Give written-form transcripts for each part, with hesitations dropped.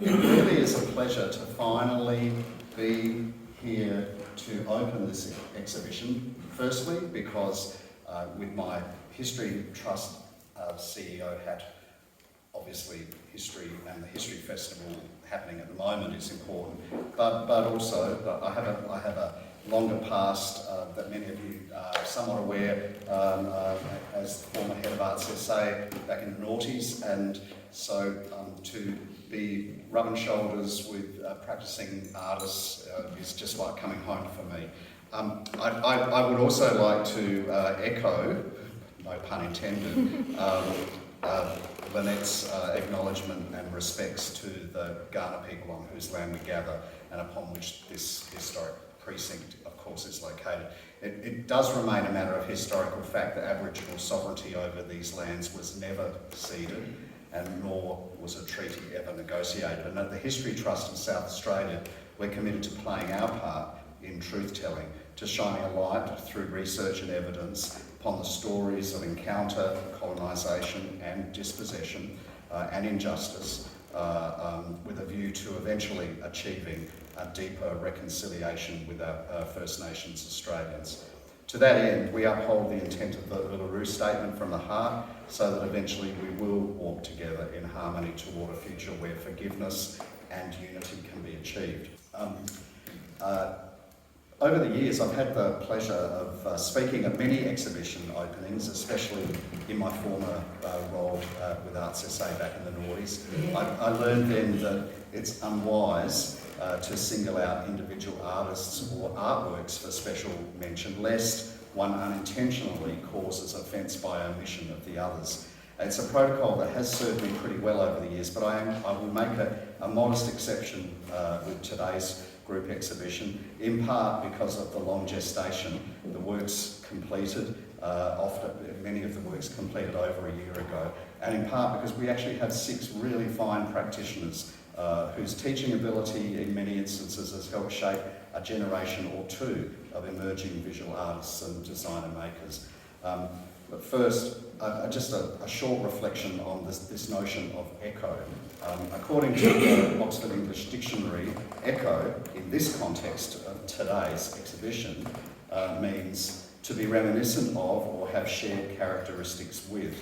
It really is a pleasure to finally be here to open this exhibition. Firstly, because with my History Trust CEO hat, obviously history and the History Festival happening at the moment is important, but also I have a longer past that many of you are somewhat aware as the former head of Arts SA back in the noughties, and so to be rubbing shoulders with practicing artists is just like coming home for me. I would also like to echo, no pun intended, Lynette's acknowledgement and respects to the Kaurna people on whose land we gather and upon which this historic precinct, of course, is located. It does remain a matter of historical fact that Aboriginal sovereignty over these lands was never ceded, and nor was a treaty ever negotiated. And at the History Trust in South Australia, we're committed to playing our part in truth-telling, to shining a light through research and evidence upon the stories of encounter, colonisation and dispossession and injustice, with a view to eventually achieving a deeper reconciliation with our First Nations Australians. To that end, we uphold the intent of the Uluru Statement from the heart, so that eventually we will walk together in harmony toward a future where forgiveness and unity can be achieved. Over the years, I've had the pleasure of speaking at many exhibition openings, especially in my former role with Arts SA back in the noughties. I learned then that it's unwise to single out individual artists or artworks for special mention, lest one unintentionally causes offence by omission of the others. It's a protocol that has served me pretty well over the years, but I will make a modest exception with today's group exhibition, in part because of the long gestation. The works completed, many of the works completed over a year ago, and in part because we actually have 6 really fine practitioners whose teaching ability in many instances has helped shape a generation or 2 of emerging visual artists and designer makers. But first, just a short reflection on this notion of echo. According to the Oxford English Dictionary, echo, in this context of today's exhibition, means to be reminiscent of or have shared characteristics with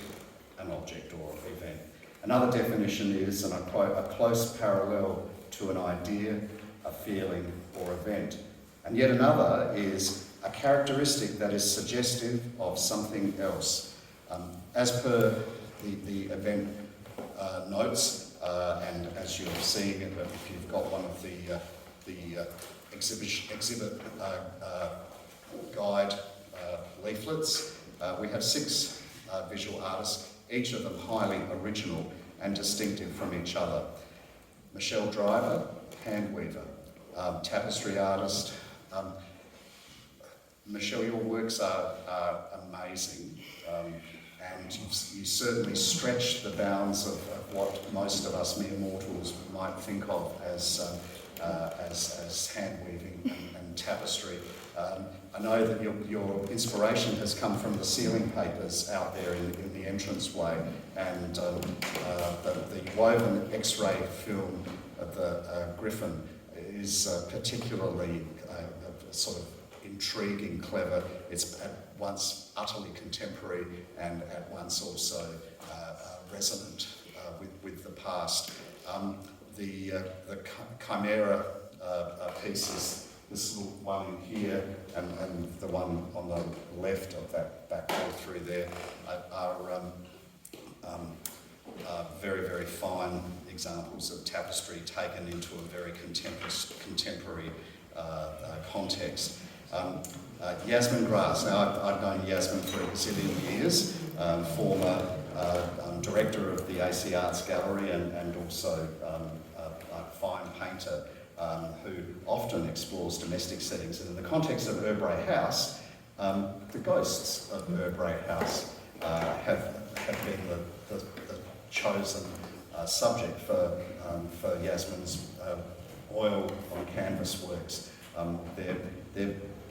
an object or event. Another definition is, and I quote, a close parallel to an idea, a feeling or event. And yet another is a characteristic that is suggestive of something else. As per the event notes, and as you're seeing, if you've got one of the exhibit guide leaflets, we have 6 visual artists, each of them highly original and distinctive from each other. Michelle Driver, hand weaver, tapestry artist. Michelle, your works are amazing, and you certainly stretch the bounds of what most of us mere mortals might think of as hand weaving and tapestry. I know that your inspiration has come from the ceiling papers out there in the entranceway, and the woven X-ray film of the Griffin is particularly sort of intriguing, clever. It's at once utterly contemporary and at once also resonant with the past. The Chimera pieces, this little one in here and the one on the left of that back wall through there, are very, very fine examples of tapestry taken into a very contemporary context. Yasmin Grass. Now, I've known Yasmin for a gazillion years, former director of the AC Arts Gallery and also a fine painter who often explores domestic settings. And in the context of Urrbrae House, the ghosts of Urrbrae House have been the chosen subject for Yasmin's oil on canvas works.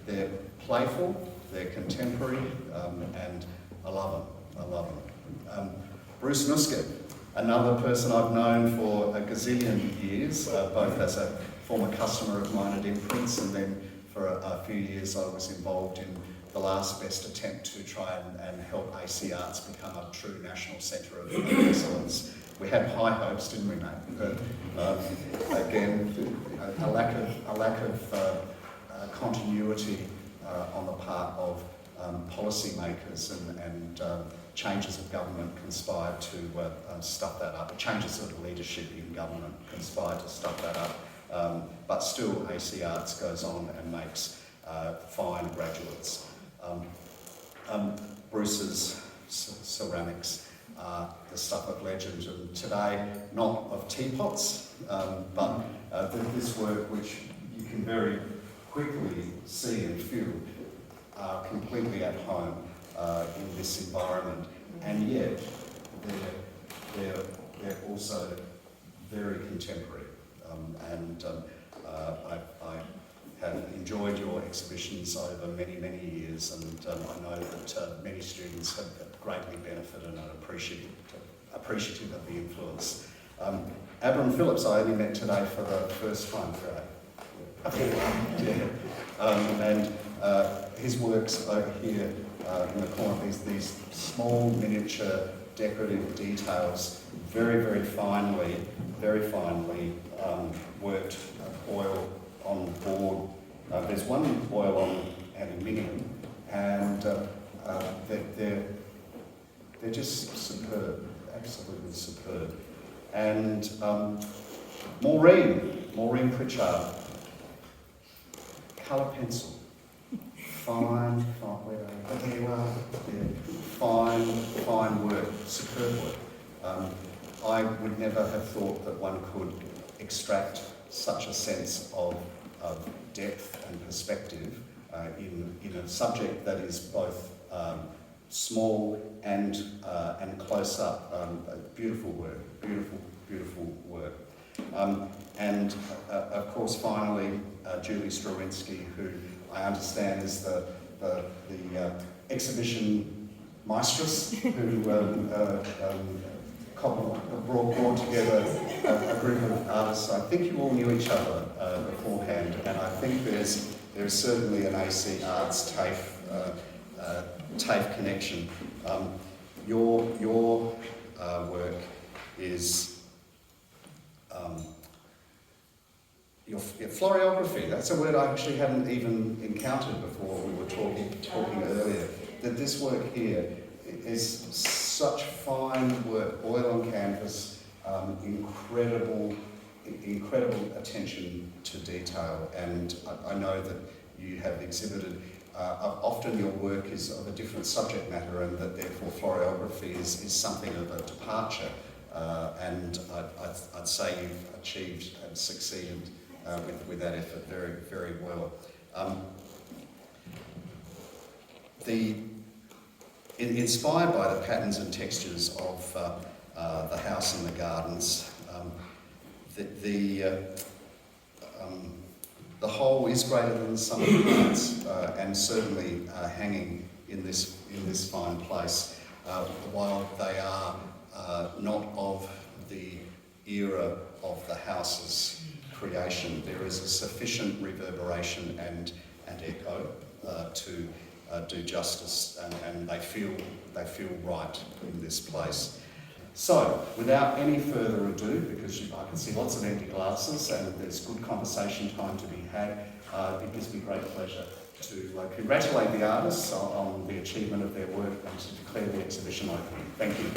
They're playful, they're contemporary, and I love them. Bruce Nuske. Another person I've known for a gazillion years, both as a former customer of mine at Imprints, and then for a few years I was involved in the last best attempt to try and help AC Arts become a true national centre of excellence. We had high hopes, didn't we, mate? But again, a lack of continuity on the part of policymakers and changes of government conspired to stuff that up. Changes of leadership in government conspired to stuff that up. But still, AC Arts goes on and makes fine graduates. Bruce's ceramics are the stuff of legend, and today not of teapots, but this work, which you can very quickly see and feel, are completely at home in this environment, and yet they're also very contemporary. I have enjoyed your exhibitions over many, many years, and I know that many students have greatly benefited and are appreciative of the influence. Abram Phillips I only met today for the first time today. And his works over here in the corner, these small miniature decorative details, very, very finely worked oil on board. There's one oil on aluminium, and they're just superb, absolutely superb. And Maureen Prichard, colour pencil, fine work, superb work. I would never have thought that one could extract such a sense of depth and perspective in a subject that is both small and close up. Beautiful work, beautiful work. And of course, finally, Julie Strawinsky, who I understand is the exhibition mistress, who brought together a group of artists. I think you all knew each other beforehand, and I think there's certainly an AC Arts TAFE connection. Your work is your florography. That's a word I actually hadn't even encountered before we were talking earlier. That this work here is such fine work, oil on canvas, incredible attention to detail, and I know that you have exhibited. Often your work is of a different subject matter, and that therefore florography is something of a departure. And I'd say you've achieved and succeeded with that effort very, very well. Inspired by the patterns and textures of the house and the gardens, the whole is greater than the sum of the parts, and certainly hanging in this fine place. While they are not of the era of the house's creation, there is a sufficient reverberation and echo to do justice, and they feel right in this place. So, without any further ado, because I can see lots of empty glasses and there's good conversation time to be had, it gives me great pleasure to congratulate the artists on the achievement of their work and to declare the exhibition open. Thank you.